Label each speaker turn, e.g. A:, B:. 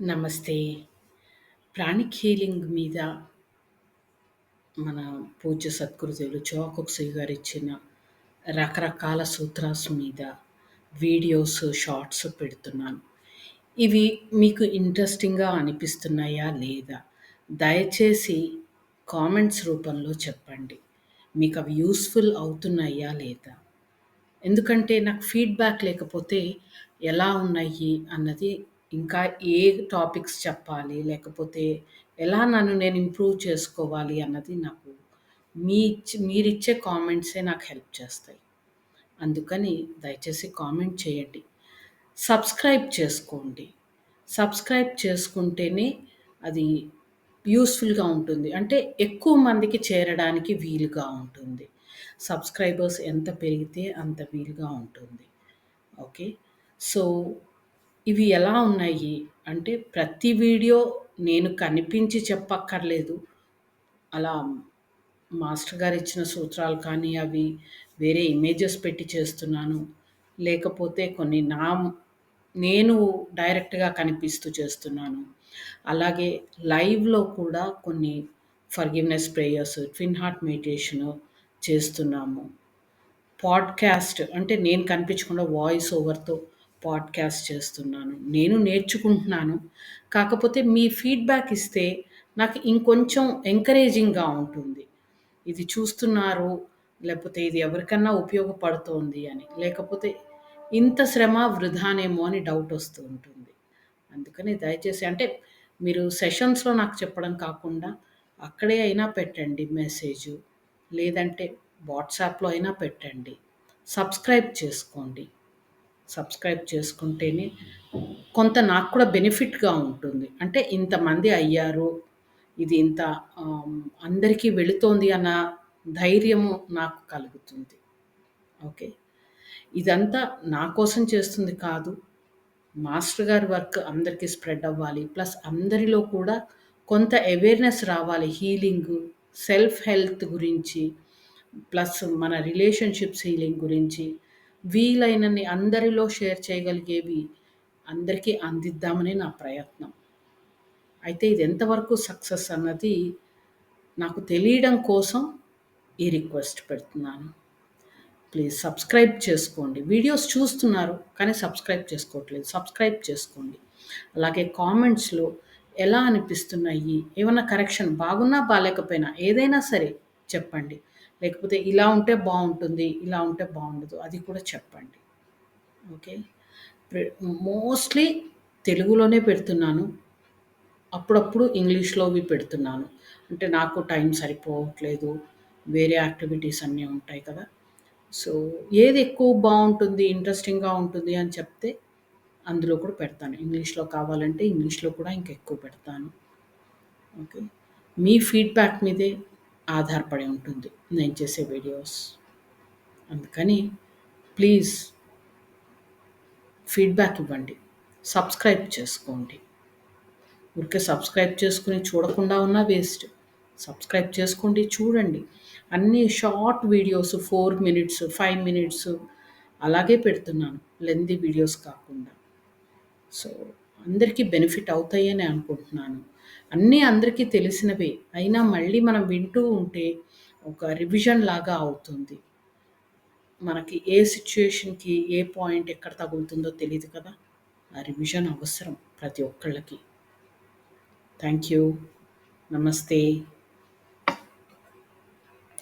A: నమస్తే. Pranic healing మీద మన పూజ్య సద్గురుదేవులు జోకక్సీ గారిచ్చిన రకరకాల సూత్రాస్ మీద వీడియోస్, షార్ట్స్ పెడుతున్నాను. ఇవి మీకు ఇంట్రెస్టింగ్‌గా అనిపిస్తున్నాయా లేదా? దయచేసి కామెంట్స్ రూపంలో చెప్పండి. మీకవి యూజ్‌ఫుల్ అవుతున్నాయా లేదా? ఎందుకంటే నాకు ఫీడ్‌బ్యాక్ లేకపోతే ఎలా ఉన్నాయి అన్నది ఇంకా ఏ టాపిక్స్ చెప్పాలి, లేకపోతే ఎలా నన్ను నేను ఇంప్రూవ్ చేసుకోవాలి అన్నది నాకు మీరిచ్చే కామెంట్సే నాకు హెల్ప్ చేస్తాయి. అందుకని దయచేసి కామెంట్ చేయండి. సబ్స్క్రైబ్ చేసుకోండి. సబ్స్క్రైబ్ చేసుకుంటేనే అది యూజ్‌ఫుల్‌గా ఉంటుంది. అంటే ఎక్కువ మందికి చేరడానికి వీలుగా ఉంటుంది. సబ్స్క్రైబర్స్ ఎంత పెరిగితే అంత వీలుగా ఉంటుంది. ఓకే. సో, ఇవి ఎలా ఉన్నాయి అంటే ప్రతి వీడియో నేను కనిపించి చెప్పక్కర్లేదు. అలా మాస్టర్ గారిచ్చిన సూత్రాలు కానీ, అవి వేరే ఇమేజెస్ పెట్టి చేస్తున్నాను. లేకపోతే కొన్ని నేను డైరెక్ట్‌గా కనిపిస్తూ చేస్తున్నాను. అలాగే లైవ్‌లో కూడా కొన్ని forgiveness prayers, twin heart meditation చేస్తున్నాము. పాడ్‌కాస్ట్ అంటే నేను కనిపించకుండా వాయిస్ ఓవర్‌తో పాడ్‌కాస్ట్ చేస్తున్నాను. నేను నేర్చుకుంటున్నాను. కాకపోతే మీ ఫీడ్‌బ్యాక్ ఇస్తే నాకు ఇంకొంచెం ఎంకరేజింగ్‌గా ఉంటుంది. ఇది చూస్తున్నారు, లేకపోతే ఇది ఎవరికన్నా ఉపయోగపడుతోంది అని. లేకపోతే ఇంత శ్రమ వృధానేమో అని డౌటొస్తూ ఉంటుంది. అందుకని దయచేసి అంటే మీరు సెషన్స్‌లో నాకు చెప్పడం కాకుండా అక్కడే అయినా పెట్టండి మెసేజు. లేదంటే వాట్సాప్‌లో అయినా పెట్టండి. సబ్స్క్రైబ్ చేసుకోండి. సబ్స్క్రైబ్ చేసుకుంటేనే కొంత నాకు కూడా బెనిఫిట్‌గా ఉంటుంది. అంటే ఇంతమంది అయ్యారు. ఇది ఇంత ఆహ్, అందరికీ వెళుతోంది అన్న ధైర్యము నాకు కలుగుతుంది. ఓకే. ఇదంతా నా కోసం చేస్తుంది కాదు. మాస్టర్ గారి వర్క్ అందరికి స్ప్రెడ్ అవ్వాలి. ప్లస్ అందరిలో కూడా కొంత అవేర్‌నెస్ రావాలి. హీలింగు, సెల్ఫ్ హెల్త్ గురించి, ప్లస్ మన రిలేషన్‌షిప్స్ హీలింగ్ గురించి వీలైనన్ని అందరిలో షేర్ చేయగలిగేవి అందరికీ అందిద్దామని నా ప్రయత్నం. అయితే ఇది ఎంతవరకు సక్సెస్ అన్నది నాకు తెలియడం కోసం ఈ రిక్వెస్ట్ పెడుతున్నాను. ప్లీజ్ సబ్స్క్రైబ్ చేసుకోండి. వీడియోస్ చూస్తున్నారు కానీ సబ్స్క్రైబ్ చేసుకోవట్లేదు. సబ్స్క్రైబ్ చేసుకోండి. అలాగే కామెంట్స్‌లో ఎలా అనిపిస్తున్నాయి? ఏమన్నా కరెక్షన్ బాగున్నా, బాలేకపోయినా ఏదైనా సరే చెప్పండి. లేకపోతే ఇలా ఉంటే బావుంటుంది, ఇలా ఉంటే బావుండదు అది కూడా చెప్పండి. ఓకే. ప్రె మోస్ట్‌లీ తెలుగులోనే పెడుతున్నాను. అప్పుడప్పుడు ఇంగ్లీష్‌లోవి పెడుతున్నాను. అంటే నాకు టైం సరిపోవట్లేదు. వేరే యాక్టివిటీస్ అన్నీ ఉంటాయి కదా! సో, ఏది ఎక్కువ బావుంటుంది, ఇంట్రెస్టింగ్‌గా ఉంటుంది అని చెప్తే అందులో కూడా పెడతాను. ఇంగ్లీష్‌లో కావాలంటే ఇంగ్లీష్‌లో కూడా ఇంకెక్కువ పెడతాను. ఓకే. మీ ఫీడ్‌బ్యాక్ మీదే ఆధారపడి ఉంటుంది నేను చేసే వీడియోస్. అందుకని ప్లీజ్ ఫీడ్‌బ్యాక్ ఇవ్వండి. సబ్స్క్రైబ్ చేసుకోండి. ఊరికే సబ్స్క్రైబ్ చేసుకొని చూడకుండా ఉన్నా వేస్ట్. సబ్స్క్రైబ్ చేసుకోండి, చూడండి. అన్నీ షార్ట్ వీడియోస్ 4 మినిట్స్, 5 మినిట్స్ అలాగే పెడుతున్నాను. లెంథీ వీడియోస్ కాకుండా. సో, అందరికీ బెనిఫిట్ అవుతాయని అనుకుంటున్నాను. అన్నీ అందరికీ తెలిసినవే. అయినా మళ్ళీ మనం వింటూ ఉంటే ఒక రివిజన్ లాగా అవుతుంది. మనకి ఏ సిట్యుయేషన్‌కి ఏ పాయింట్ ఎక్కడ తగులుతుందో తెలీదు కదా! ఆ రివిజన్ అవసరం ప్రతి ఒక్కళ్ళకి. Thank you. నమస్తే.